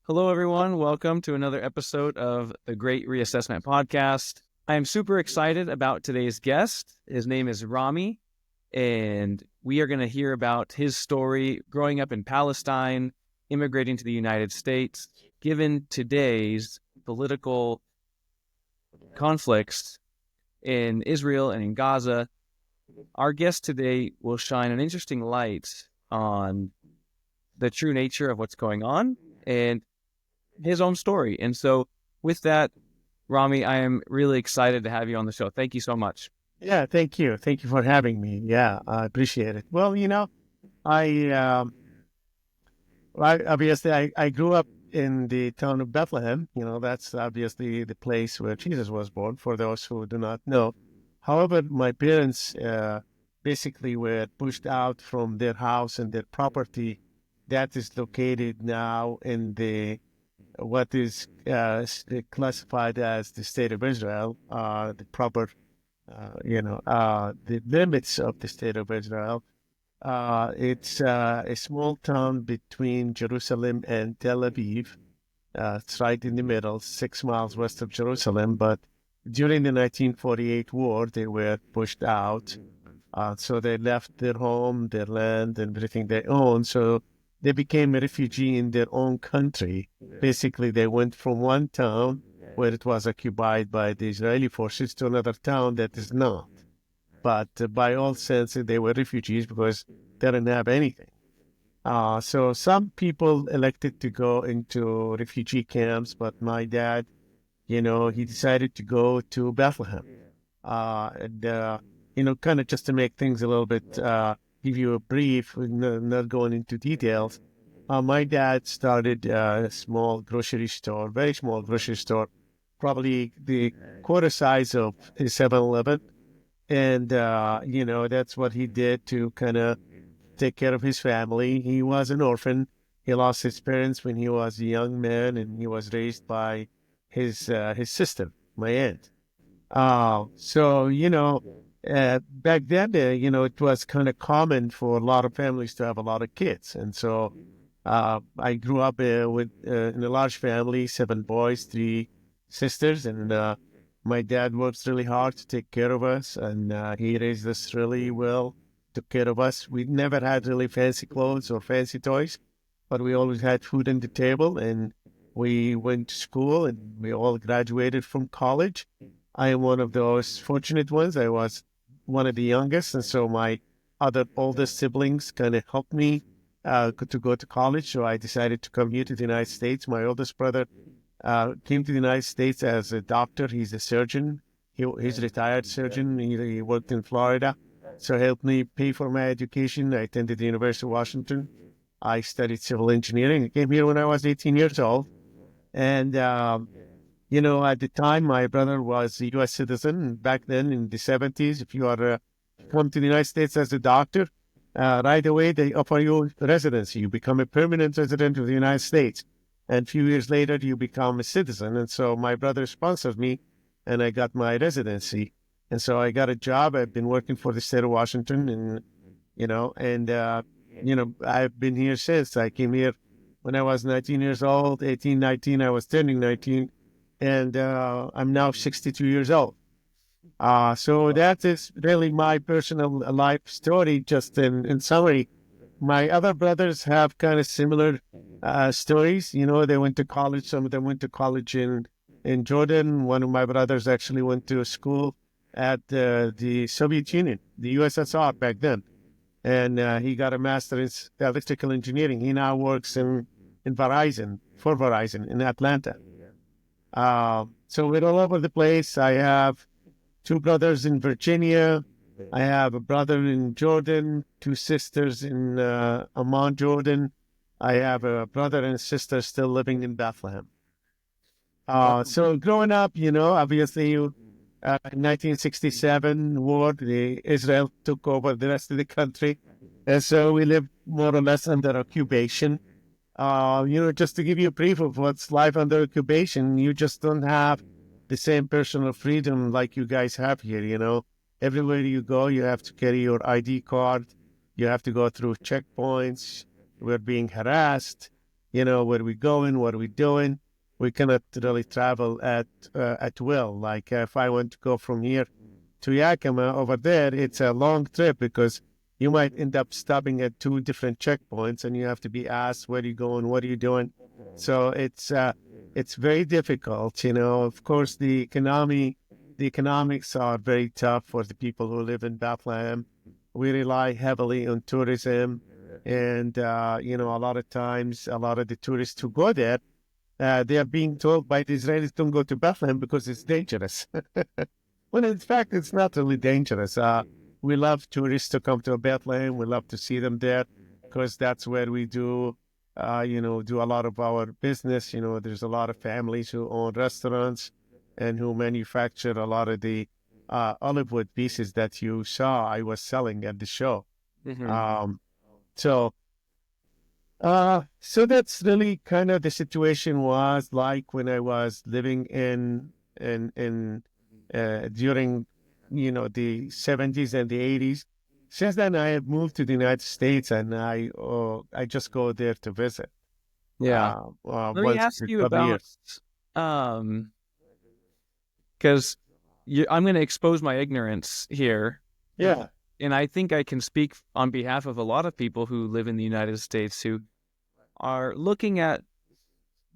Hello, everyone. Welcome to another episode of the Great Reassessment Podcast. I am super excited about today's guest. His name is Rami, and we are going to hear about his story growing up in Palestine, immigrating to the United States. Given today's political conflicts in Israel and in Gaza, our guest today will shine an interesting light on the true nature of what's going on and his own story. And so with that, Rami, I am really excited to have you on the show. Thank you so much. Yeah, thank you. Thank you for having me. Yeah, I appreciate it. Well, I, I grew up in the town of Bethlehem. That's obviously the place where Jesus was born, for those who do not know. However, my parents basically were pushed out from their house and their property that is located now in what is classified as the state of Israel, the proper, the limits of the state of Israel. It's a small town between Jerusalem and Tel Aviv. It's right in the middle, 6 miles west of Jerusalem. But during the 1948 war, they were pushed out. So they left their home, their land, and everything they owned. So they became a refugee in their own country. Basically, they went from one town where it was occupied by the Israeli forces to another town that is not. But by all senses, they were refugees because they didn't have anything. So some people elected to go into refugee camps, but my dad, he decided to go to Bethlehem. Kind of just to make things a little bit give you a brief, not going into details. My dad started a small grocery store, very small grocery store, probably the quarter size of a 7-Eleven. And, that's what he did to kind of take care of his family. He was an orphan. He lost his parents when he was a young man, and he was raised by his sister, my aunt. Back then, it was kind of common for a lot of families to have a lot of kids. And so I grew up in a large family, 7 boys, 3 sisters. And my dad works really hard to take care of us. And he raised us really well, took care of us. We never had really fancy clothes or fancy toys, but we always had food on the table. And we went to school, and we all graduated from college. I am one of those fortunate ones. I was one of the youngest, and so my other oldest siblings kind of helped me to go to college. So I decided to come here to the United States. My oldest brother came to the United States as a doctor. He's a surgeon. He's a retired surgeon. He worked in Florida. So he helped me pay for my education. I attended the University of Washington. I studied civil engineering. I came here when I was 18 years old. And at the time, my brother was a U.S. citizen. Back then, in the 70s, if you are come to the United States as a doctor, right away they offer you residency. You become a permanent resident of the United States. And a few years later, you become a citizen. And so my brother sponsored me, and I got my residency. And so I got a job. I've been working for the state of Washington, and I've been here since. I came here when I was 19 years old, 18, 19. I was turning 19. And I'm now 62 years old. So that is really my personal life story, just in summary. My other brothers have kind of similar stories. They went to college. Some of them went to college in Jordan. One of my brothers actually went to school at the Soviet Union, the USSR back then. And he got a master's in electrical engineering. He now works for Verizon in Atlanta. So we're all over the place. I have 2 brothers in Virginia. I have a brother in Jordan, 2 sisters in Amman, Jordan. I have a brother and sister still living in Bethlehem. So growing up, obviously, in 1967 war, Israel took over the rest of the country. And so we lived more or less under occupation. Just to give you a brief of what's life under occupation, you just don't have the same personal freedom like you guys have here. Everywhere you go, you have to carry your ID card. You have to go through checkpoints. We're being harassed. where we going, what are we doing. We cannot really travel at will. Like if I want to go from here to Yakima over there, it's a long trip because you might end up stopping at two different checkpoints, and you have to be asked, where are you going, what are you doing? So it's very difficult. Of course, the economics are very tough for the people who live in Bethlehem. We rely heavily on tourism, and a lot of times, a lot of the tourists who go there, they are being told by the Israelis, don't go to Bethlehem because it's dangerous. When in fact, it's not really dangerous. We love tourists to come to Bethlehem. We love to see them there because that's where we do a lot of our business. There's a lot of families who own restaurants and who manufacture a lot of the olive wood pieces that you saw I was selling at the show. Mm-hmm. So that's really kind of the situation was like when I was living in during the 70s and the 80s. Since then, I have moved to the United States, and I just go there to visit. Yeah. Let me Once ask every you couple of about, years. because I'm going to expose my ignorance here. Yeah. And I think I can speak on behalf of a lot of people who live in the United States who are looking at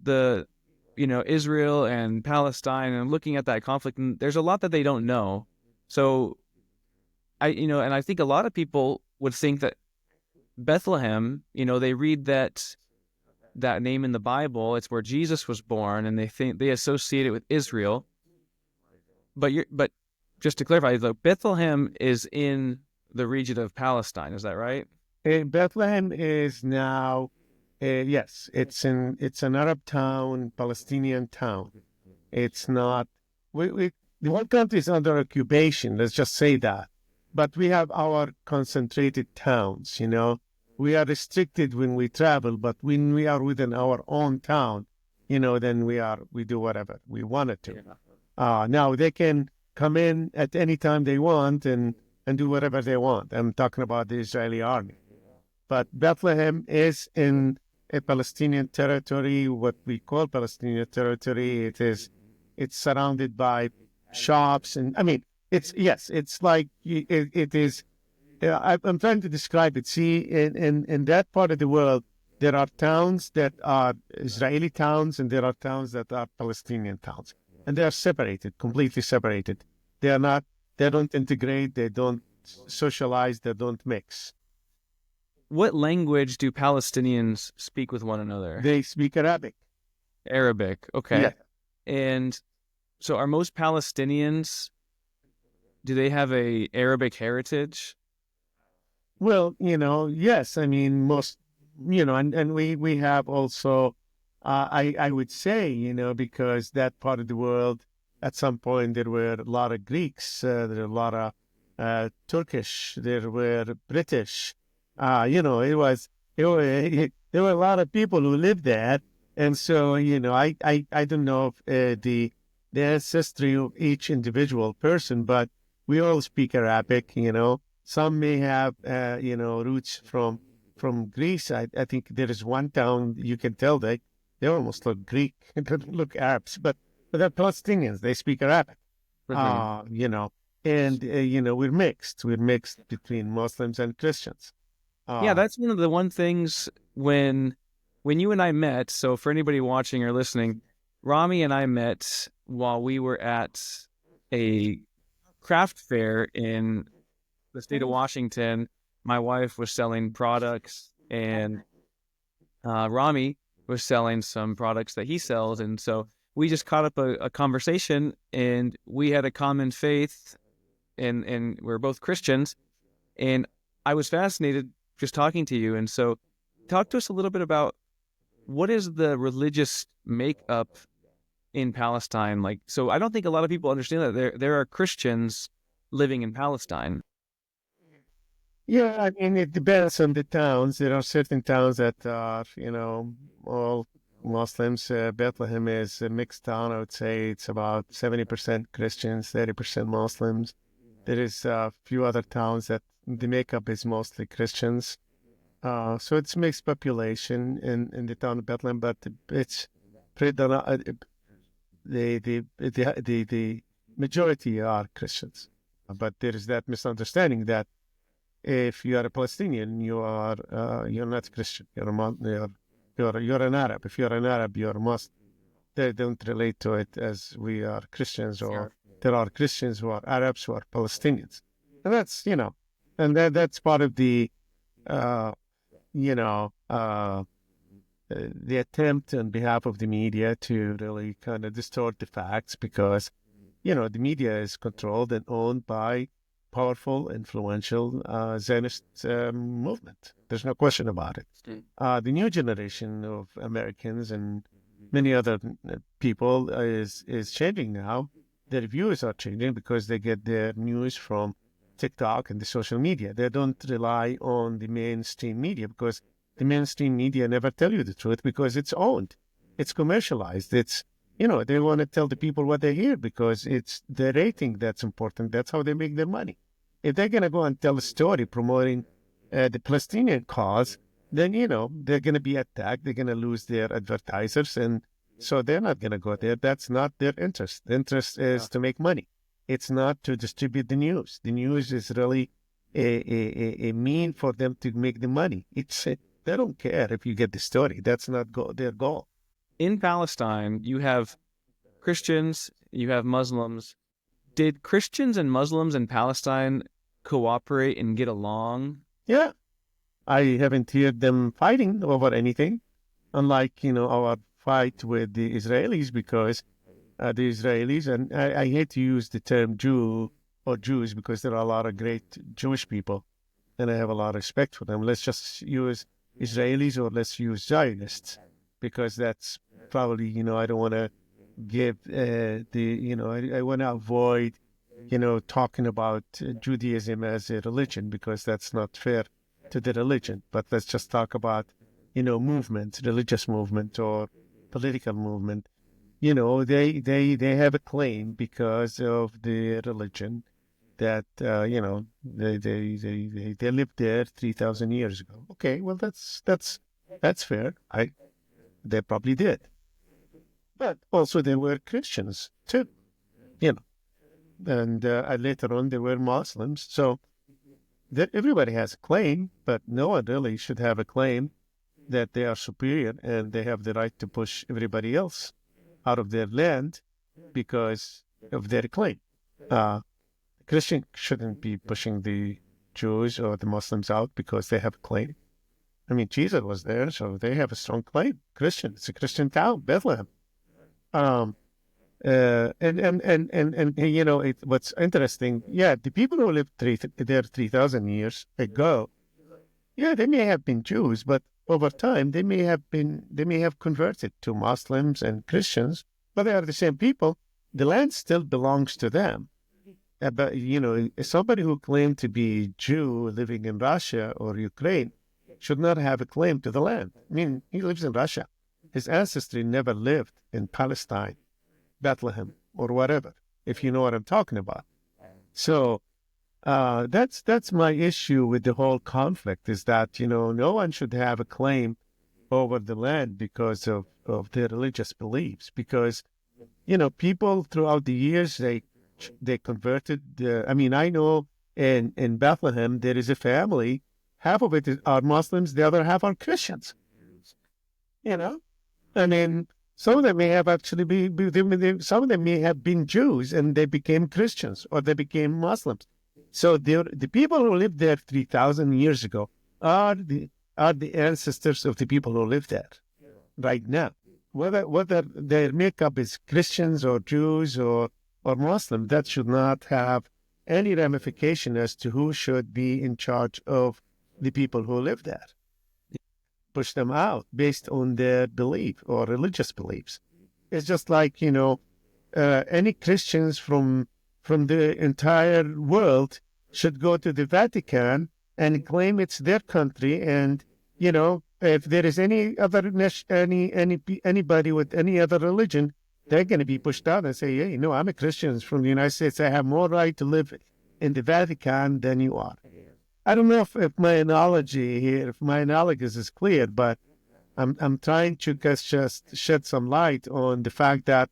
the, Israel and Palestine and looking at that conflict. And there's a lot that they don't know. So and I think a lot of people would think that Bethlehem, they read that name in the Bible, it's where Jesus was born, and they associate it with Israel. But just to clarify, Bethlehem is in the region of Palestine. Is that right? Bethlehem is now, yes, it's an Arab town, Palestinian town. It's not, the whole country is under occupation, let's just say that. But we have our concentrated towns, We are restricted when we travel, but when we are within our own town, then we do whatever we wanted to. Now they can come in at any time they want and do whatever they want. I'm talking about the Israeli army. But Bethlehem is in a Palestinian territory, what we call Palestinian territory. It's surrounded by shops, and I mean, it's like it is. I'm trying to describe it. See, in that part of the world, there are towns that are Israeli towns, and there are towns that are Palestinian towns, and they are separated, completely separated. They don't integrate, they don't socialize, they don't mix. What language do Palestinians speak with one another? They speak Arabic. Arabic, okay. Yeah. And so are most Palestinians, do they have a Arabic heritage? Well, yes. I mean, most, and we have also, I would say, because that part of the world, at some point, there were a lot of Greeks, there were a lot of Turkish, there were British. There were a lot of people who lived there. And so, I don't know if, the ancestry of each individual person, but we all speak Arabic, Some may have, roots from Greece. I think there is one town you can tell they almost look Greek, they don't look Arabs, but they're Palestinians. They speak Arabic, Mm-hmm. And we're mixed. We're mixed between Muslims and Christians. Yeah, that's one of the one things when you and I met. So for anybody watching or listening, Rami and I met while we were at a craft fair in the state of Washington. My wife was selling products, and Rami was selling some products that he sells. And so we just caught up a conversation, and we had a common faith, and we're both Christians. And I was fascinated just talking to you. And so talk to us a little bit about what is the religious makeup in Palestine like. So I don't think a lot of people understand that there are Christians living in Palestine. Yeah, I mean, it depends on the towns. There are certain towns that are, all Muslims. Bethlehem is a mixed town. I would say it's about 70% Christians, 30% Muslims. There is a few other towns that the makeup is mostly Christians. So it's mixed population in the town of Bethlehem, but it's predominant. The majority are Christians. But there is that misunderstanding that if you are a Palestinian, you're not Christian. You're an Arab. If you're an Arab, you're a Muslim. They don't relate to it as we are Christians, or there are Christians who are Arabs who are Palestinians, and that's and that's part of the you know the attempt on behalf of the media to really kind of distort the facts, because the media is controlled and owned by powerful, influential Zionist movement. There's no question about it. The new generation of Americans and many other people is changing now. Their views are changing because they get their news from TikTok and the social media. They don't rely on the mainstream media, because the mainstream media never tell you the truth, because it's owned, it's commercialized, it's they want to tell the people what they hear, because it's the rating that's important. That's how they make their money. If they're going to go and tell a story promoting the Palestinian cause, then, they're going to be attacked. They're going to lose their advertisers. And so they're not going to go there. That's not their interest. The interest is to make money. It's not to distribute the news. The news is really a mean for them to make the money. They don't care if you get the story. That's not their goal. In Palestine, you have Christians, you have Muslims. Did Christians and Muslims in Palestine cooperate and get along? Yeah. I haven't heard them fighting over anything, unlike, our fight with the Israelis, because the Israelis, and I hate to use the term Jew or Jews, because there are a lot of great Jewish people, and I have a lot of respect for them. Let's just use Israelis, or let's use Zionists, because that's probably, I don't want to give I want to avoid, talking about Judaism as a religion, because that's not fair to the religion. But let's just talk about, movement, religious movement or political movement. They have a claim because of the religion that, they lived there 3,000 years ago. Okay, well, that's fair. They probably did. But also there were Christians too, and later on there were Muslims. So everybody has a claim, but no one really should have a claim that they are superior and they have the right to push everybody else out of their land because of their claim. Christian shouldn't be pushing the Jews or the Muslims out because they have a claim. I mean, Jesus was there, so they have a strong claim. It's a Christian town, Bethlehem. What's interesting, the people who lived there 3,000 years ago, they may have been Jews, but over time they may have converted to Muslims and Christians, but they are the same people. The land still belongs to them. But somebody who claimed to be Jew living in Russia or Ukraine should not have a claim to the land. I mean, he lives in Russia. His ancestry never lived in Palestine, Bethlehem, or whatever, if you know what I'm talking about. So that's my issue with the whole conflict, is that, no one should have a claim over the land because of their religious beliefs. Because, people throughout the years, they converted. I know in Bethlehem, there is a family. Half of it are Muslims, the other half are Christians. I mean, some of them may have actually some of them may have been Jews and they became Christians or they became Muslims. So the people who lived there 3,000 years ago are the ancestors of the people who live there right now. Whether their makeup is Christians or Jews or Muslim, that should not have any ramification as to who should be in charge of the people who live there. Push them out based on their belief or religious beliefs. It's just like, any Christians from the entire world should go to the Vatican and claim it's their country. And, if there is any other anybody with any other religion, they're going to be pushed out and say, hey, no, I'm a Christian from the United States. I have more right to live in the Vatican than you are. I don't know if my analogy here, if my analogous is clear, but I'm trying to just shed some light on the fact that,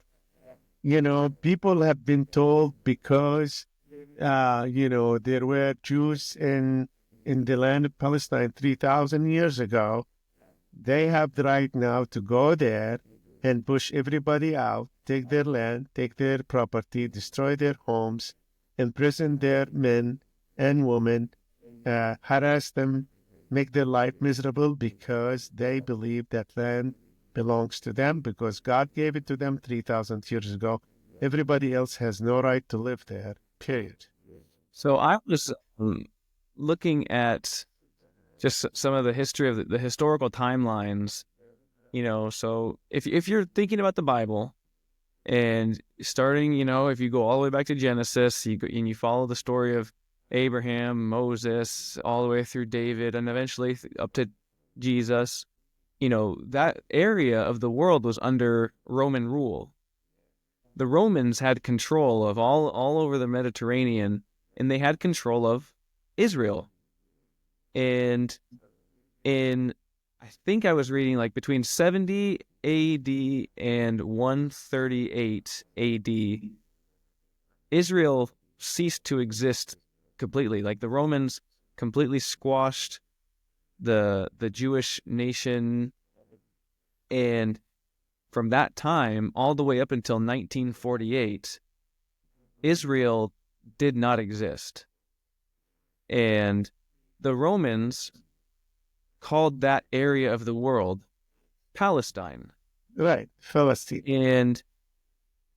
people have been told because, there were Jews in the land of Palestine 3,000 years ago. They have the right now to go there and push everybody out, take their land, take their property, destroy their homes, imprison their men and women, harass them, make their life miserable because they believe that land belongs to them because God gave it to them 3,000 years ago. Everybody else has no right to live there, period. So I was looking at just some of the history of the historical timelines. So if you're thinking about the Bible and starting, if you go all the way back to Genesis, and you follow the story of Abraham, Moses, all the way through David, and eventually up to Jesus, that area of the world was under Roman rule. The Romans had control of all over the Mediterranean, and they had control of Israel. And I think I was reading like between 70 AD and 138 AD, Israel ceased to exist completely. Like the Romans completely squashed the Jewish nation, and from that time all the way up until 1948, Israel did not exist. And the Romans called that area of the world Palestine. Right, Palestine. And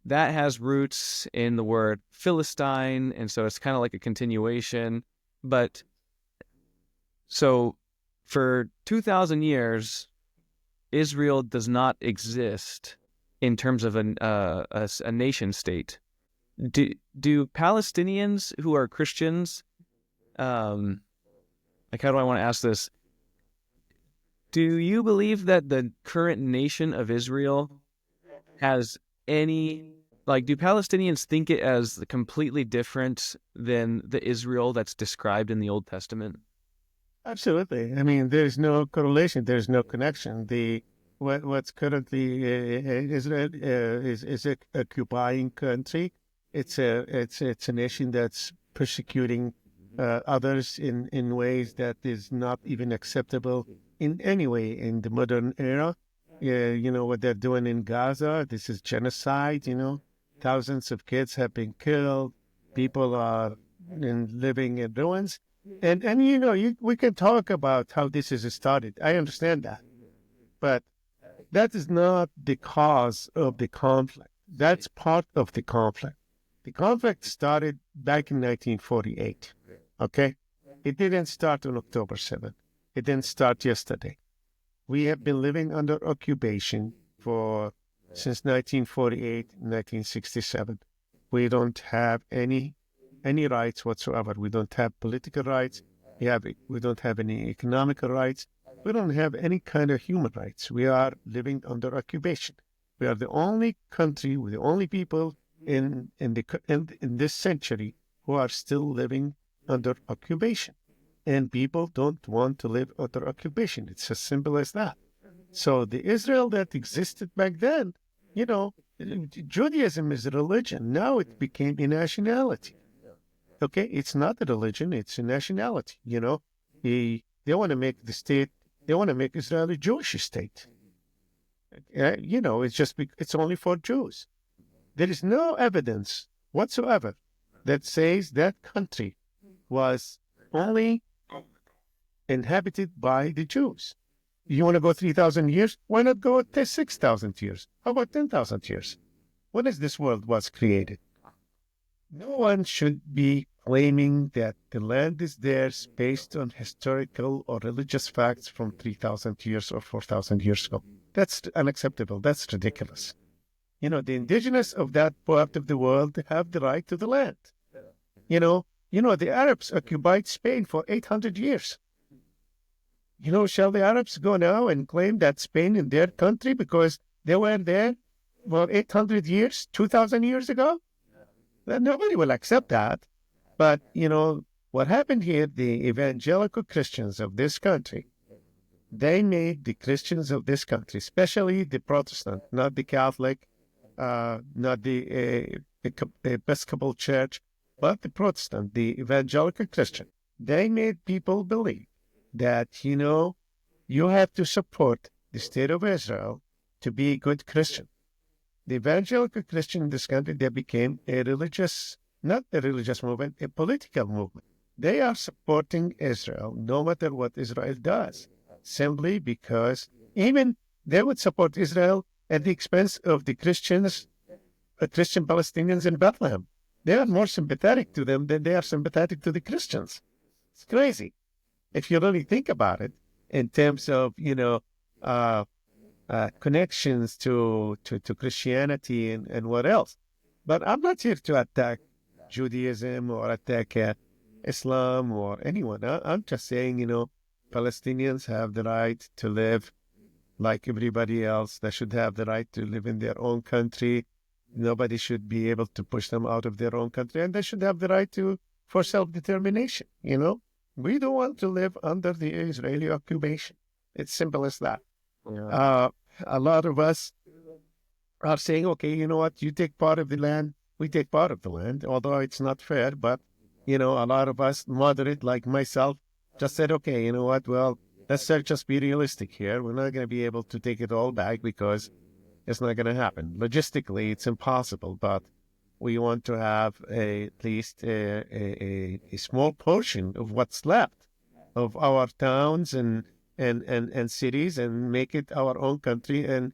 that has roots in the word Philistine, and so it's kind of like a continuation. But so for 2,000 years, Israel does not exist in terms of a nation state. Do Palestinians who are Christians, like how do I want to ask this? Do you believe that the current nation of Israel has any, like, do Palestinians think it as completely different than the Israel that's described in the Old Testament? Absolutely. I mean, there's no correlation. There's no connection. What's currently Israel is a occupying country. It's a nation that's persecuting others in ways that is not even acceptable in any way in the modern era. What they're doing in Gaza, this is genocide. Thousands of kids have been killed. People are living in ruins. And we can talk about how this is started. I understand that. But that is not the cause of the conflict. That's part of the conflict. The conflict started back in 1948, okay? It didn't start on October 7th. It didn't start yesterday. We have been living under occupation since 1948, 1967. We don't have any rights whatsoever. We don't have political rights. We don't have any economical rights. We don't have any kind of human rights. We are living under occupation. We are the only country, we're the only people in this century who are still living under occupation. And people don't want to live under occupation. It's as simple as that. So the Israel that existed back then, Judaism is a religion. Now it became a nationality. Okay, it's not a religion, it's a nationality. They want to make the state, they want to make Israel a Jewish state. It's only for Jews. There is no evidence whatsoever that says that country was only inhabited by the Jews. You want to go 3,000 years? Why not go 6,000 years? How about 10,000 years? When is this world was created? No one should be claiming that the land is theirs based on historical or religious facts from 3,000 years or 4,000 years ago. That's unacceptable. That's ridiculous. The indigenous of that part of the world have the right to the land. The Arabs occupied Spain for 800 years. Shall the Arabs go now and claim that Spain is their country because they were there for 800 years, 2,000 years ago? Then nobody will accept that. But, What happened here, the evangelical Christians of this country, they made the Christians of this country, especially the Protestant, not the Catholic, not the Episcopal Church, but the Protestant, the evangelical Christian. They made people believe that, you have to support the state of Israel to be a good Christian. The evangelical Christian in this country, they became not a religious movement, a political movement. They are supporting Israel no matter what Israel does, simply because even they would support Israel at the expense of the Christian Palestinians in Bethlehem. They are more sympathetic to them than they are sympathetic to the Christians. It's crazy if you really think about it in terms of, connections to Christianity and what else. But I'm not here to attack Judaism or attack Islam or anyone. I'm just saying, Palestinians have the right to live like everybody else. They should have the right to live in their own country. Nobody should be able to push them out of their own country, and they should have the right for self-determination. We don't want to live under the Israeli occupation. It's simple as that. Yeah. A lot of us are saying, okay, you know what? You take part of the land, we take part of the land, although it's not fair. But, a lot of us, moderate like myself, just said, okay, you know what? Well, let's just be realistic here. We're not going to be able to take it all back because it's not going to happen. Logistically, it's impossible, but we want to have at least a small portion of what's left of our towns and cities, and make it our own country and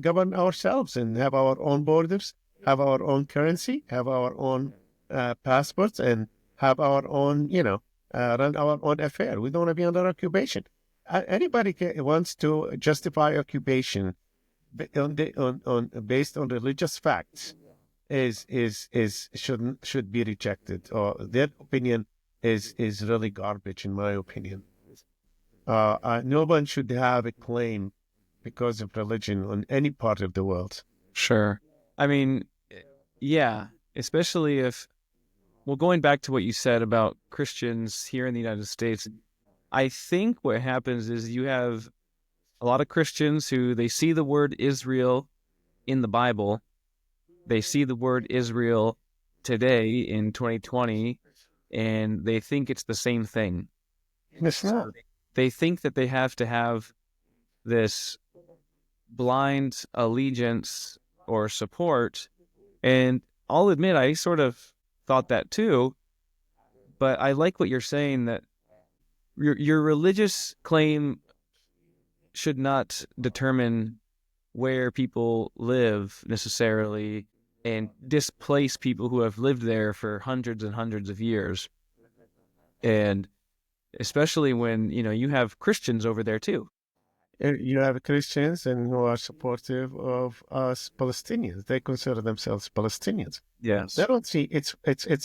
govern ourselves and have our own borders, have our own currency, have our own passports, and have our own, run our own affair. We don't want to be under occupation. Anybody wants to justify occupation based on religious facts should be rejected, or their opinion is really garbage, in my opinion. No one should have a claim because of religion on any part of the world. Sure. I mean, yeah, especially if, going back to what you said about Christians here in the United States, I think what happens is you have a lot of Christians who they see the word Israel in the Bible. They see the word Israel today in 2020, and they think it's the same thing. It's not. They think that they have to have this blind allegiance or support. And I'll admit, I sort of thought that too. But I like what you're saying, that your religious claim should not determine where people live necessarily and displace people who have lived there for hundreds and hundreds of years. And especially when, you have Christians over there too. You have Christians and who are supportive of us Palestinians. They consider themselves Palestinians. Yes. They don't see, it's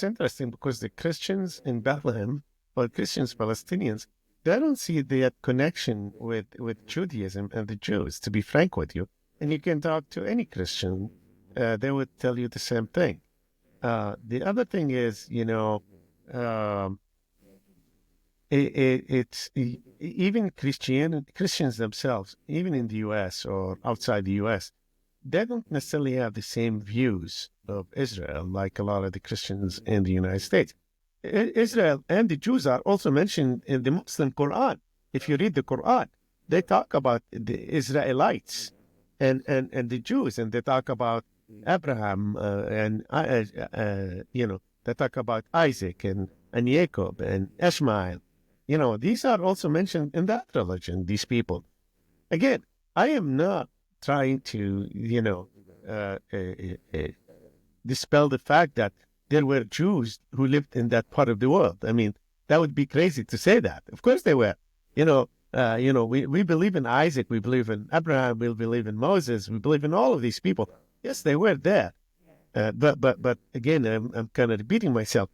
interesting because the Christians in Bethlehem, or Christians, Palestinians, they don't see the connection with Judaism and the Jews, to be frank with you. And you can talk to any Christian, they would tell you the same thing. The other thing is, it's even Christians themselves, even in the U.S. or outside the U.S., they don't necessarily have the same views of Israel like a lot of the Christians in the United States. Israel and the Jews are also mentioned in the Muslim Quran. If you read the Quran, they talk about the Israelites and the Jews, and they talk about Abraham they talk about Isaac and Jacob and Ishmael. These are also mentioned in that religion, these people. Again, I am not trying to, dispel the fact that there were Jews who lived in that part of the world. I mean, that would be crazy to say that. Of course they were. We believe in Isaac, we believe in Abraham, we believe in Moses, we believe in all of these people. Yes, they were there. But again, I'm kind of repeating myself.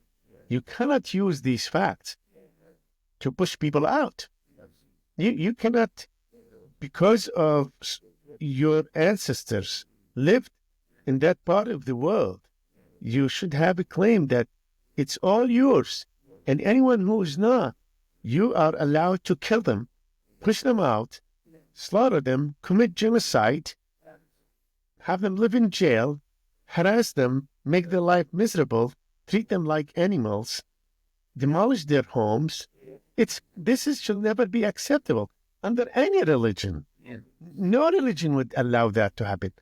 You cannot use these facts to push people out. You cannot, because of your ancestors lived in that part of the world, you should have a claim that it's all yours. And anyone who is not, you are allowed to kill them, push them out, slaughter them, commit genocide, have them live in jail, harass them, make their life miserable, treat them like animals, demolish their homes. Should never be acceptable under any religion. Yeah. No religion would allow that to happen.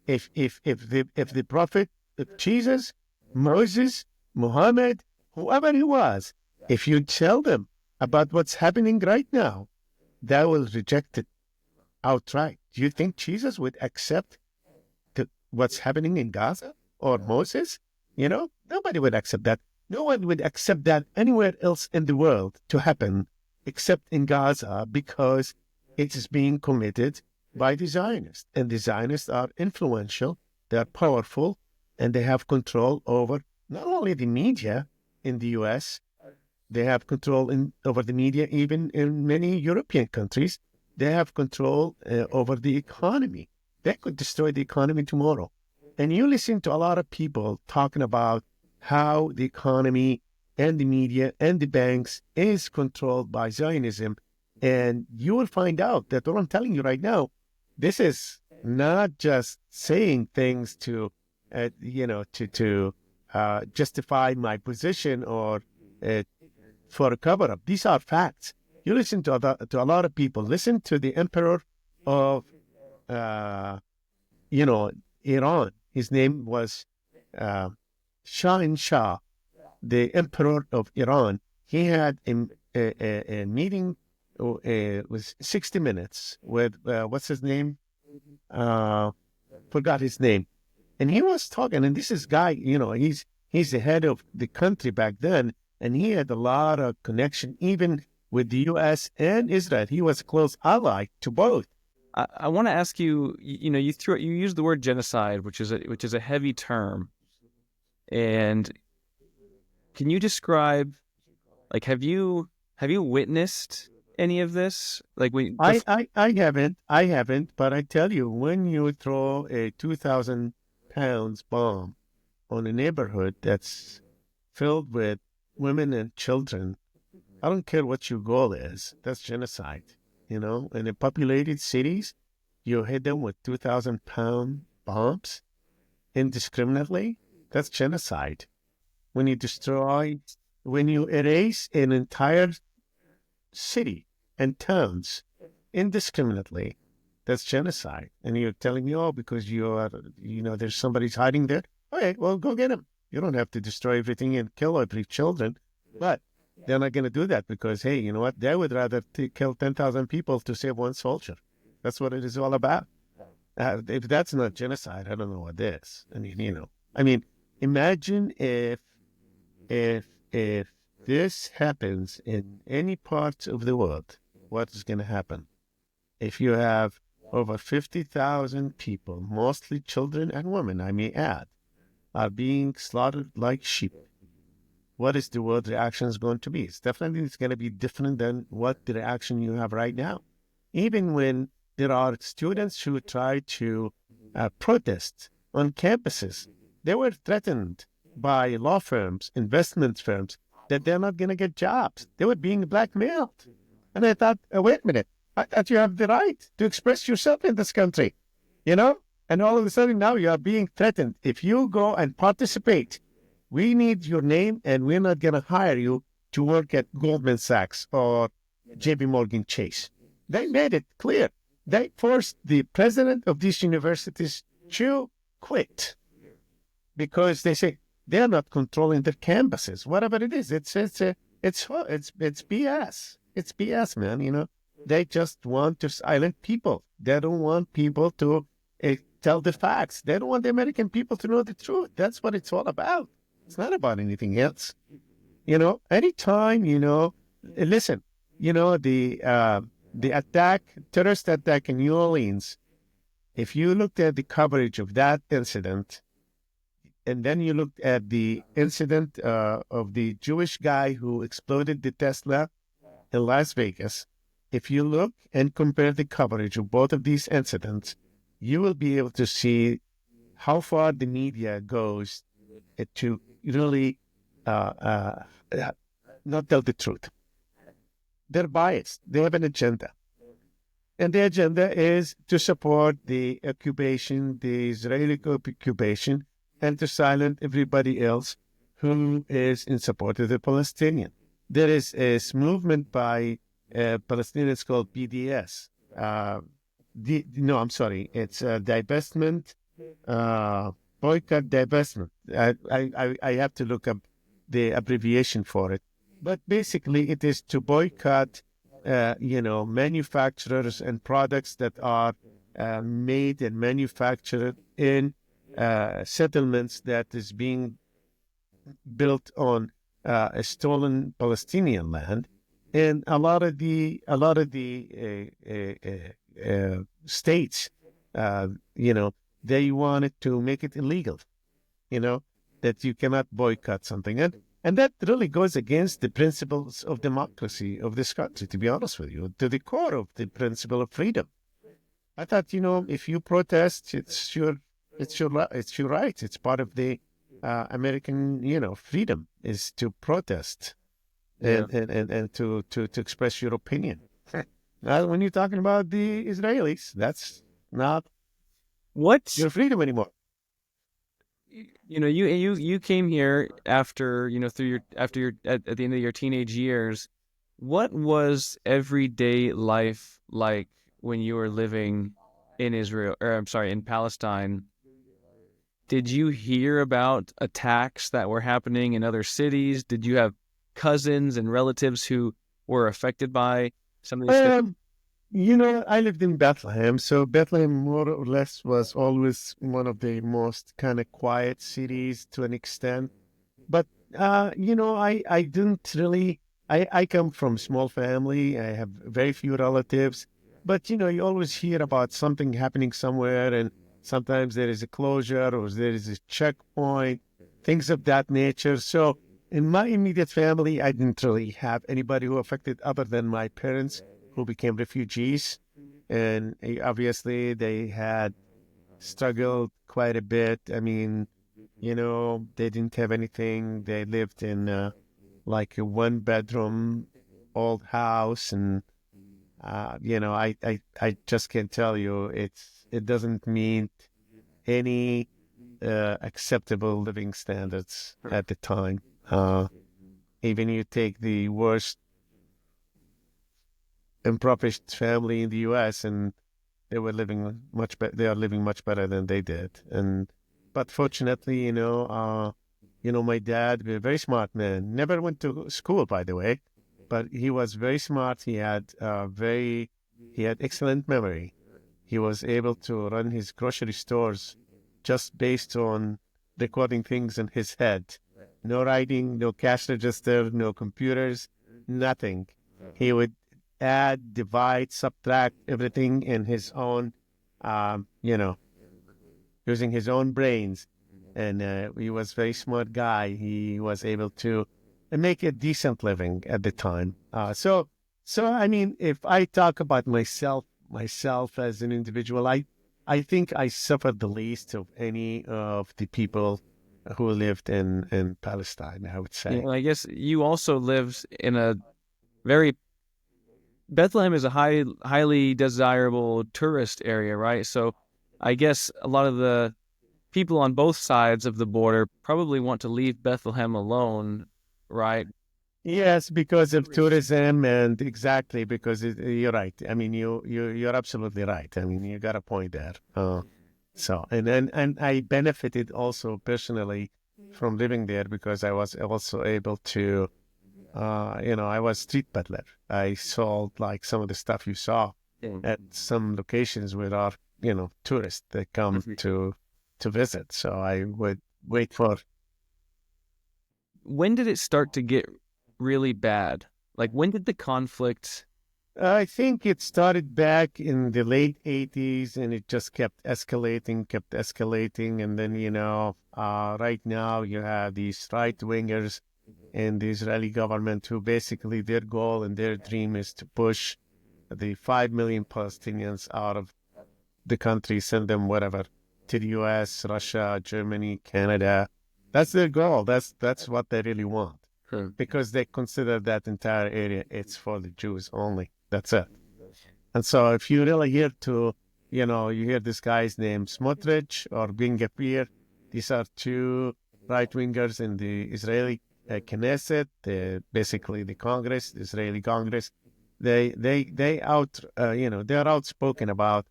If the prophet, if Jesus, Moses, Muhammad, whoever he was, if you tell them about what's happening right now, they will reject it outright. Do you think Jesus would accept what's happening in Gaza or Moses? Nobody would accept that. No one would accept that anywhere else in the world to happen except in Gaza, because it is being committed by the Zionists. And the Zionists are influential, they are powerful, and they have control over not only the media in the U.S., they have control over the media even in many European countries. They have control over the economy. They could destroy the economy tomorrow. And you listen to a lot of people talking about how the economy and the media and the banks is controlled by Zionism. And you will find out that what I'm telling you right now, this is not just saying things to justify my position or for a cover-up. These are facts. You listen to a lot of people. Listen to the emperor of, Iran. His name was Shah, the emperor of Iran. He had a meeting. It was 60 minutes with what's his name? Forgot his name. And he was talking, and this is guy, he's the head of the country back then, and he had a lot of connection even with the U.S. and Israel. He was a close ally to both. I want to ask you. You used the word genocide, which is a heavy term, and can you describe, like, have you witnessed any of this? Like, I haven't, but I tell you, when you throw a 2,000 pounds bomb on a neighborhood that's filled with women and children, I don't care what your goal is, that's genocide. In the populated cities, you hit them with 2,000-pound bombs indiscriminately, that's genocide. When you erase an entire city and towns indiscriminately, that's genocide. And you're telling me, because there's somebody's hiding there. Okay, well, go get him. You don't have to destroy everything and kill every children. But they're not going to do that because, hey, you know what? They would rather kill 10,000 people to save one soldier. That's what it is all about. If that's not genocide, I don't know what is. Imagine if this happens in any part of the world, what is going to happen? If you have over 50,000 people, mostly children and women, I may add, are being slaughtered like sheep, what is the world reaction going to be? It's going to be different than what the reaction you have right now. Even when there are students who try to protest on campuses, they were threatened by law firms, investment firms, that they're not going to get jobs. They were being blackmailed. And I thought, wait a minute, I thought you have the right to express yourself in this country, And all of a sudden now you are being threatened. If you go and participate, we need your name and we're not going to hire you to work at Goldman Sachs or JP Morgan Chase. They made it clear. They forced the president of these universities to quit because they say they're not controlling their campuses. Whatever it is, it's BS. It's BS, man. They just want to silence people. They don't want people to tell the facts. They don't want the American people to know the truth. That's what it's all about. It's not about anything else. Anytime, listen, the terrorist attack in New Orleans, if you looked at the coverage of that incident, and then you looked at the incident of the Jewish guy who exploded the Tesla in Las Vegas, if you look and compare the coverage of both of these incidents, you will be able to see how far the media goes to really not tell the truth. They're biased. They have an agenda. And the agenda is to support the occupation, the Israeli occupation, and to silence everybody else who is in support of the Palestinian. There is a movement by Palestinians called BDS. No, I'm sorry. It's divestment, boycott, divestment. I have to look up the abbreviation for it. But basically, it is to boycott manufacturers and products that are made and manufactured in settlements that is being built on a stolen Palestinian land, and a lot of the states, they wanted to make it illegal, that you cannot boycott something, and that really goes against the principles of democracy of this country, to be honest with you, to the core of the principle of freedom. I thought, if you protest, it's your right. It's part of the American, freedom is to protest and to express your opinion. Now, when you're talking about the Israelis, that's not your freedom anymore. You came here after at the end of your teenage years. What was everyday life like when you were living in in Palestine? Did you hear about attacks that were happening in other cities? Did you have cousins and relatives who were affected by some of these things? I lived in Bethlehem, so Bethlehem more or less was always one of the most kind of quiet cities to an extent. But, I didn't really, I come from a small family. I have very few relatives, but, you always hear about something happening somewhere, and sometimes there is a closure or there is a checkpoint, things of that nature. So in my immediate family, I didn't really have anybody who affected other than my parents, who became refugees. And obviously they had struggled quite a bit. I mean, they didn't have anything. They lived in like a one-bedroom old house. And, I just can't tell you, it doesn't meet any acceptable living standards at the time. Even you take the worst impoverished family in the U.S. and they were living much better. They are living much better than they did. But fortunately, my dad, a very smart man, never went to school, by the way, but he was very smart. He had excellent memory. He was able to run his grocery stores just based on recording things in his head. No writing, no cash register, no computers, nothing. He would add, divide, subtract everything in his own, using his own brains. And he was a very smart guy. He was able to make a decent living at the time. So I mean, if I talk about myself as an individual, I think I suffered the least of any of the people who lived in Palestine, I would say. I guess you also lived in a Bethlehem is a highly desirable tourist area, right? So I guess a lot of the people on both sides of the border probably want to leave Bethlehem alone, right? Yes, because of tourism, and exactly because you're right. I mean, you're absolutely right. I mean, you got a point there. And I benefited also personally from living there because I was also able to, I was street peddler. I sold like some of the stuff you saw at some locations where are, tourists that come to visit. So I would wait for. When did it start to get really bad? Like, when did the conflict? I think it started back in the late 80s and it just kept escalating. And then, right now you have these right-wingers in the Israeli government who basically their goal and their dream is to push the 5 million Palestinians out of the country, send them whatever, to the U.S., Russia, Germany, Canada. That's their goal. That's what they really want. because they consider that entire area it's for the Jews only. That's it. And so if you really hear you hear this guy's name, Smotrich or Ben Gvir, these are two right-wingers in the Israeli Knesset, basically the Congress, the Israeli Congress. They're outspoken about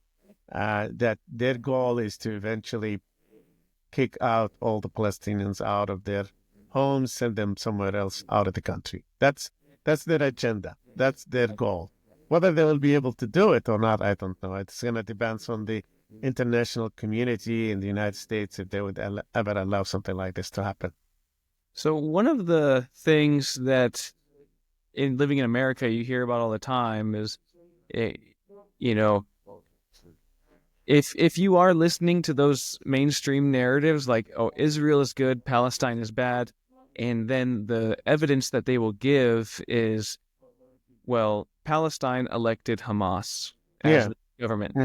that their goal is to eventually kick out all the Palestinians out of their homes, send them somewhere else out of the country. That's their agenda. That's their goal. Whether they will be able to do it or not, I don't know. It's going to depend on the international community in the United States if they would ever allow something like this to happen. So one of the things that in living in America you hear about all the time is, if you are listening to those mainstream narratives like, oh, Israel is good, Palestine is bad, and then the evidence that they will give is, well, Palestine elected Hamas as the government.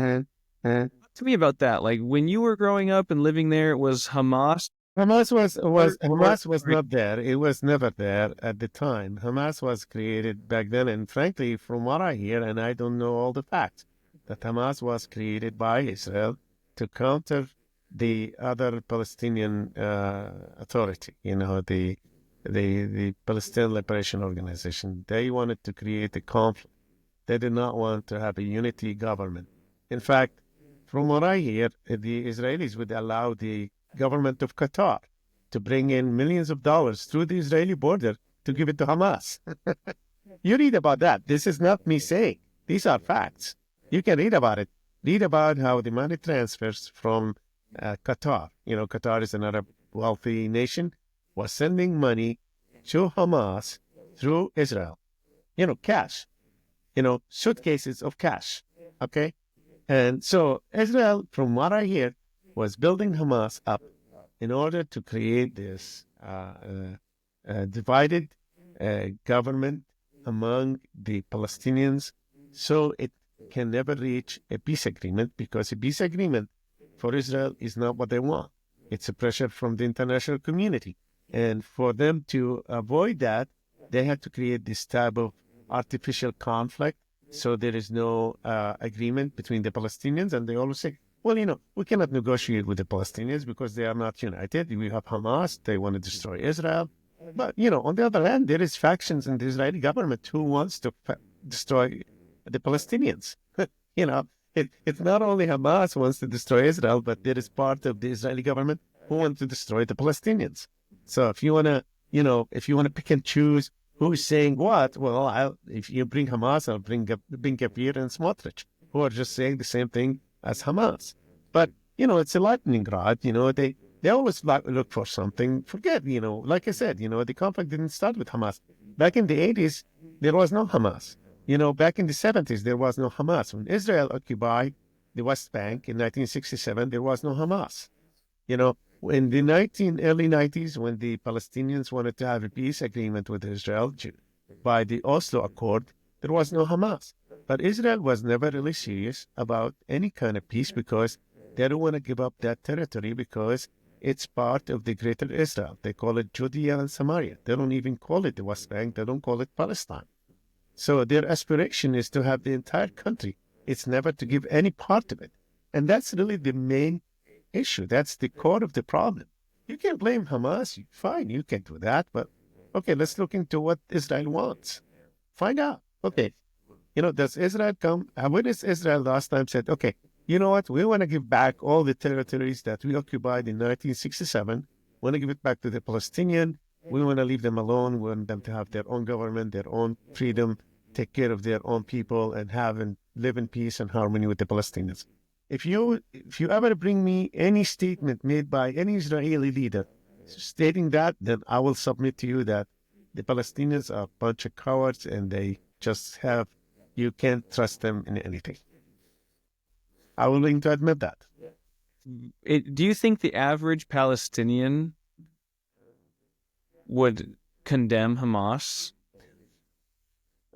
Talk to me about that. Like when you were growing up and living there, was Hamas? Hamas was not there. It was never there at the time. Hamas was created back then, and frankly, from what I hear, and I don't know all the facts, that Hamas was created by Israel to counter the other Palestinian authority. The Palestinian Liberation Organization. They wanted to create a conflict. They did not want to have a unity government. In fact, from what I hear, the Israelis would allow the government of Qatar to bring in millions of dollars through the Israeli border to give it to Hamas. You read about that. This is not me saying. These are facts. You can read about it. Read about how the money transfers from Qatar. Qatar is another wealthy nation, was sending money to Hamas through Israel. Cash. Suitcases of cash. Okay? And so Israel, from what I hear, was building Hamas up in order to create this divided government among the Palestinians so it can never reach a peace agreement, because a peace agreement for Israel is not what they want. It's a pressure from the international community. And for them to avoid that, they had to create this type of artificial conflict. So there is no agreement between the Palestinians. And they always say, well, we cannot negotiate with the Palestinians because they are not united. We have Hamas. They want to destroy Israel. But, on the other hand, there is factions in the Israeli government who wants to destroy the Palestinians. It's not only Hamas who wants to destroy Israel, but there is part of the Israeli government who wants to destroy the Palestinians. So if you want to pick and choose who's saying what, well, if you bring Hamas, I'll bring Gvir and Smotrich, who are just saying the same thing as Hamas. But, it's a lightning rod. They always look for something. Forget, like I said, the conflict didn't start with Hamas. Back in the 80s, there was no Hamas. Back in the 70s, there was no Hamas. When Israel occupied the West Bank in 1967, there was no Hamas. In the early 90s, when the Palestinians wanted to have a peace agreement with Israel by the Oslo Accord, there was no Hamas. But Israel was never really serious about any kind of peace because they don't want to give up that territory because it's part of the greater Israel. They call it Judea and Samaria. They don't even call it the West Bank. They don't call it Palestine. So their aspiration is to have the entire country. It's never to give any part of it. And that's really the main issue. That's the core of the problem. You can blame Hamas. Fine, you can do that. But, okay, let's look into what Israel wants. Find out. Okay, does Israel come? When is Israel last time said, okay, you know what? We want to give back all the territories that we occupied in 1967. We want to give it back to the Palestinian. We want to leave them alone. We want them to have their own government, their own freedom, take care of their own people, and live in peace and harmony with the Palestinians. If you ever bring me any statement made by any Israeli leader stating that, then I will submit to you that the Palestinians are a bunch of cowards and you can't trust them in anything. I'm willing to admit that. Do you think the average Palestinian would condemn Hamas?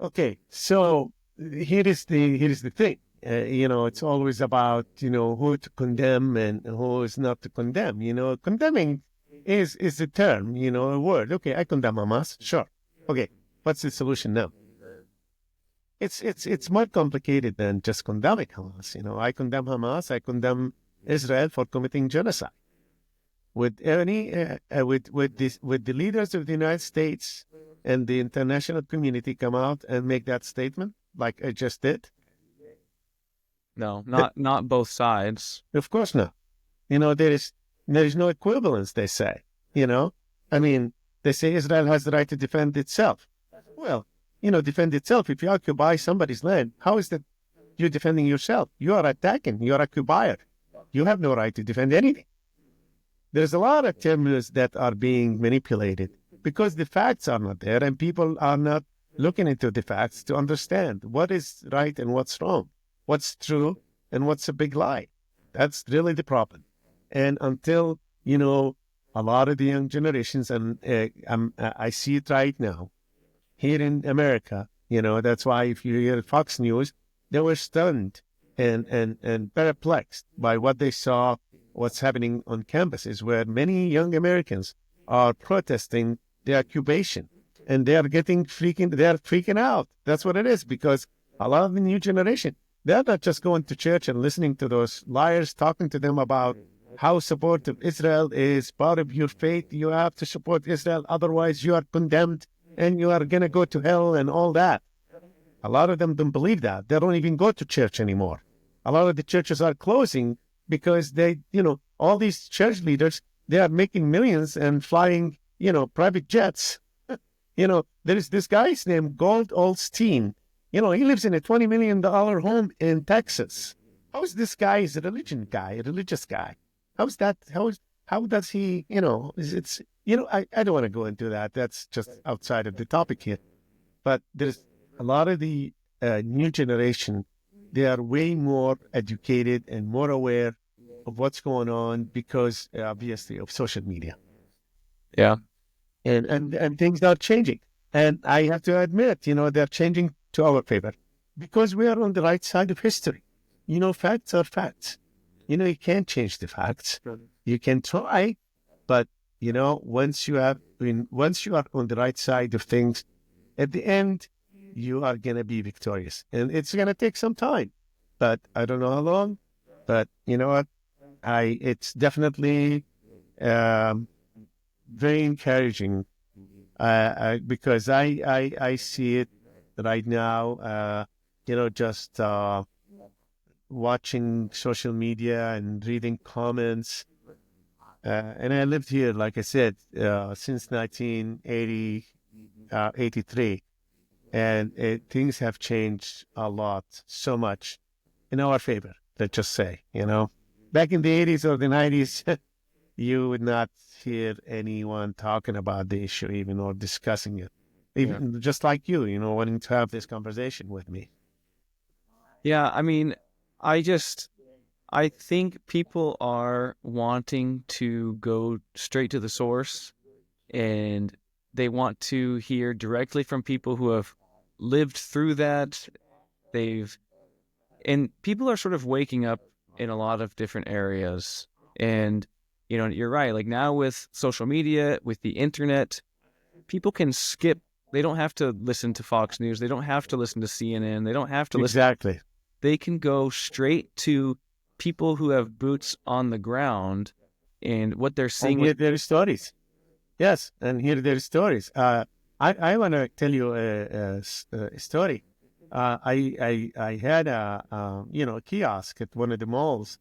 Okay, so here is the thing. It's always about who to condemn and who is not to condemn. Condemning is a term, a word. Okay, I condemn Hamas. Sure. Okay, what's the solution now? It's more complicated than just condemning Hamas. I condemn Hamas. I condemn Israel for committing genocide. With with the leaders of the United States and the international community come out and make that statement, like I just did? No, not both sides. Of course not. There is no equivalence. They say. I mean, they say Israel has the right to defend itself. Well, defend itself. If you occupy somebody's land, how is that you defending yourself? You are attacking. You are occupier. You have no right to defend anything. There's a lot of terms that are being manipulated because the facts are not there and people are not looking into the facts to understand what is right and what's wrong, what's true and what's a big lie. That's really the problem. And until, a lot of the young generations, and I see it right now here in America, that's why if you hear Fox News, they were stunned and perplexed by what they saw, what's happening on campuses where many young Americans are protesting the occupation and they are freaking out. That's what it is, because a lot of the new generation, they're not just going to church and listening to those liars talking to them about how support of Israel is part of your faith. You have to support Israel, otherwise you are condemned and you are going to go to hell and all that. A lot of them don't believe that. They don't even go to church anymore. A lot of the churches are closing because they, all these church leaders, they are making millions and flying, private jets. There is this guy's named Gold Olstein. He lives in a $20 million home in Texas. How is this guy? He's a religious guy. How does he, I don't want to go into that. That's just outside of the topic here. But there's a lot of the new generation, they are way more educated and more aware of what's going on because, obviously, of social media. Yeah. And things are changing. And I have to admit, they're changing to our favor because we are on the right side of history. Facts are facts. You can't change the facts. You can try, but, once you are on the right side of things, at the end, you are going to be victorious. And it's going to take some time, but I don't know how long. But you know what? It's definitely very encouraging because I see it right now, just watching social media and reading comments. And I lived here, like I said, since 1983. And things have changed a lot, so much in our favor, let's just say, Back in the 80s or the 90s, you would not hear anyone talking about the issue even or discussing it. Even just like you, wanting to have this conversation with me. Yeah, I mean, I think people are wanting to go straight to the source and they want to hear directly from people who have lived through that. And people are sort of waking up in a lot of different areas. And, you're right. Like now with social media, with the internet, people can skip. They don't have to listen to Fox News. They don't have to listen to CNN. They don't have to listen. Exactly. They can go straight to people who have boots on the ground and what they're seeing. And hear their stories. Yes, and hear their stories. I want to tell you a story. I had a kiosk at one of the malls,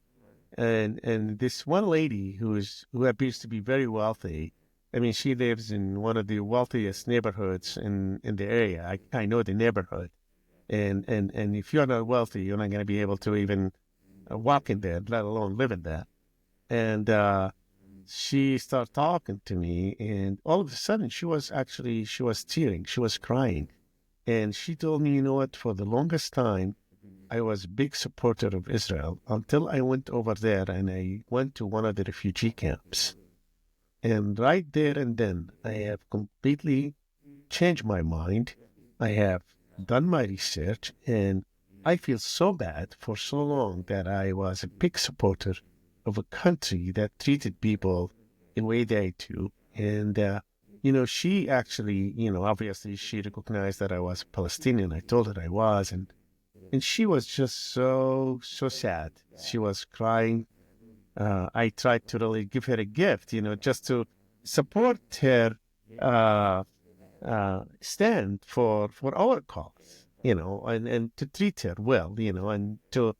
and this one lady who appears to be very wealthy. I mean, she lives in one of the wealthiest neighborhoods in the area. I know the neighborhood, and if you're not wealthy, you're not going to be able to even walk in there, let alone live in there. And she started talking to me, and all of a sudden, she was tearing, she was crying. And she told me, what, for the longest time, I was a big supporter of Israel until I went over there and I went to one of the refugee camps. And right there and then, I have completely changed my mind. I have done my research, and I feel so bad for so long that I was a big supporter of a country that treated people in way day too. And, she actually, obviously she recognized that I was Palestinian. I told her I was. And she was just so sad. She was crying. I tried to really give her a gift, just to support her uh, stand for our cause, and to treat her well, and to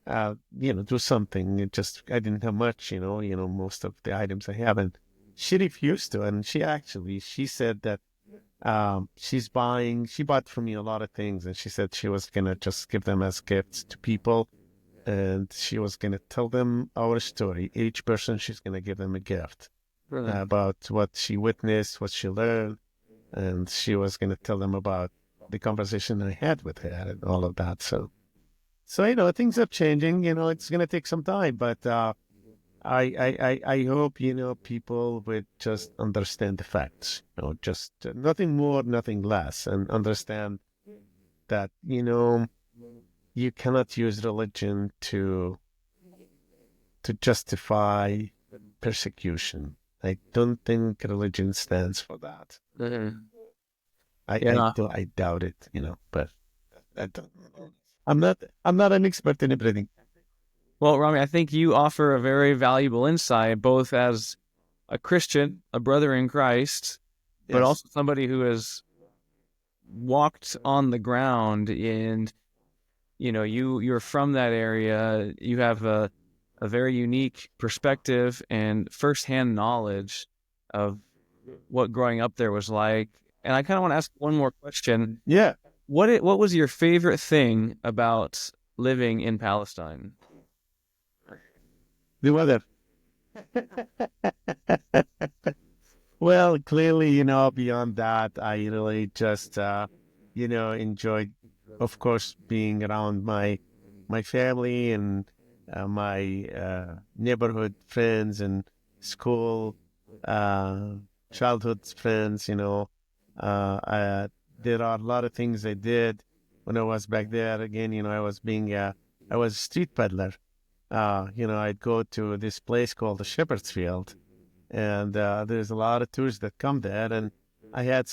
do something. I didn't have much, most of the items I have, and she refused to. And she said that she bought for me a lot of things, and she said she was gonna just give them as gifts to people, and she was gonna tell them our story. Each person, she's gonna give them a gift Really? about what she witnessed, what she learned, and she was gonna tell them about the conversation I had with her and all of that. So things are changing. It's gonna take some time, but I hope people would just understand the facts. Just nothing more, nothing less, and understand that you cannot use religion to justify persecution. I don't think religion stands for that. Mhm. I I, Yeah. do, I doubt it. But I don't, I'm not an expert in everything. Well, Rami, I think you offer a very valuable insight, both as a Christian, a brother in Christ, but Yes. also somebody who has walked on the ground. And you're from that area. You have a very unique perspective and firsthand knowledge of what growing up there was like. And I kind of want to ask one more question. Yeah. What was your favorite thing about living in Palestine? The weather. Well, clearly, beyond that, I really just, enjoyed, of course, being around my family and my neighborhood friends and school, uh, childhood friends. There are a lot of things I did when I was back there. Again, I was a street peddler. I'd go to this place called the Shepherd's Field, and there's a lot of tourists that come there. And I had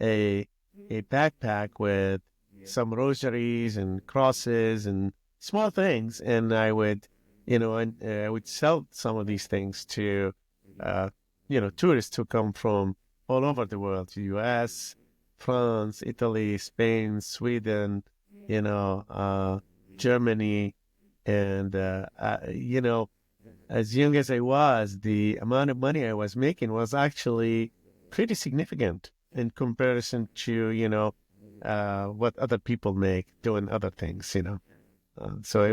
a a backpack with some rosaries and crosses and small things, and I would sell some of these things to tourists who come from all over the world, to U.S., France, Italy, Spain, Sweden, Germany, and as young as I was, the amount of money I was making was actually pretty significant in comparison to, what other people make doing other things. So it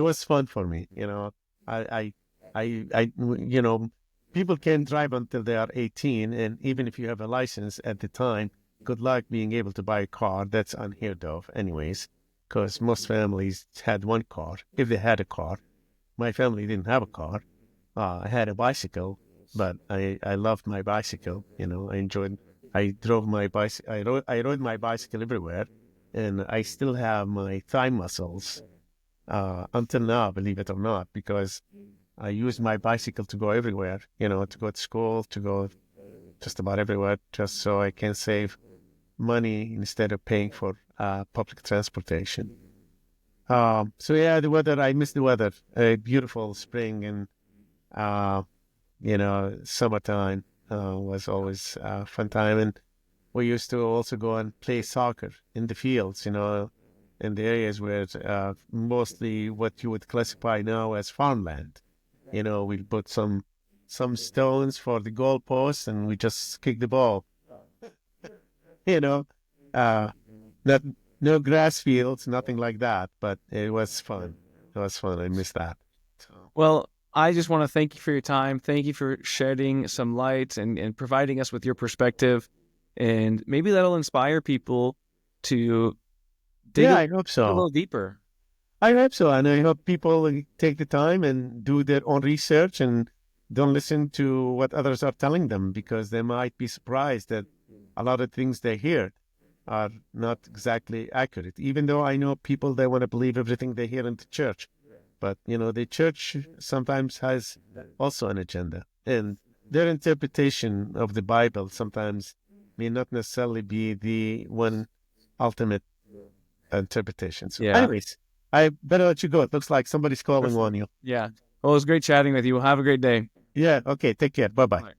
was fun for me. I, people can drive until they are 18, and even if you have a license at the time, good luck being able to buy a car. That's unheard of, anyways, because most families had one car, if they had a car. My family didn't have a car. I had a bicycle, but I loved my bicycle. I drove my bicycle. I rode my bicycle everywhere, and I still have my thigh muscles until now, believe it or not, because I use my bicycle to go everywhere. To go to school, to go just about everywhere, just so I can save money instead of paying for public transportation. So yeah, the weather, I miss the weather. A beautiful spring and, summertime was always a fun time. And we used to also go and play soccer in the fields, in the areas where mostly what you would classify now as farmland. We put some stones for the goalposts, and we just kick the ball, you know. Uh, Not no grass fields, nothing like that, but it was fun. It was fun. I miss that. So, Well, I just want to thank you for your time. Thank you for shedding some light and providing us with your perspective. And maybe that'll inspire people to dig yeah, a, I hope dig a so. little deeper. I hope so, and I hope people take the time and do their own research and don't listen to what others are telling them, because they might be surprised that a lot of things they hear are not exactly accurate. Even though I know people, they want to believe everything they hear in the church, but the church sometimes has also an agenda. and their interpretation of the Bible sometimes may not necessarily be the one ultimate interpretation. So, Yeah. anyways, I better let you go. It looks like somebody's calling on you. Yeah. Well, it was great chatting with you. Have a great day. Yeah. Okay. Take care. Bye bye. Bye.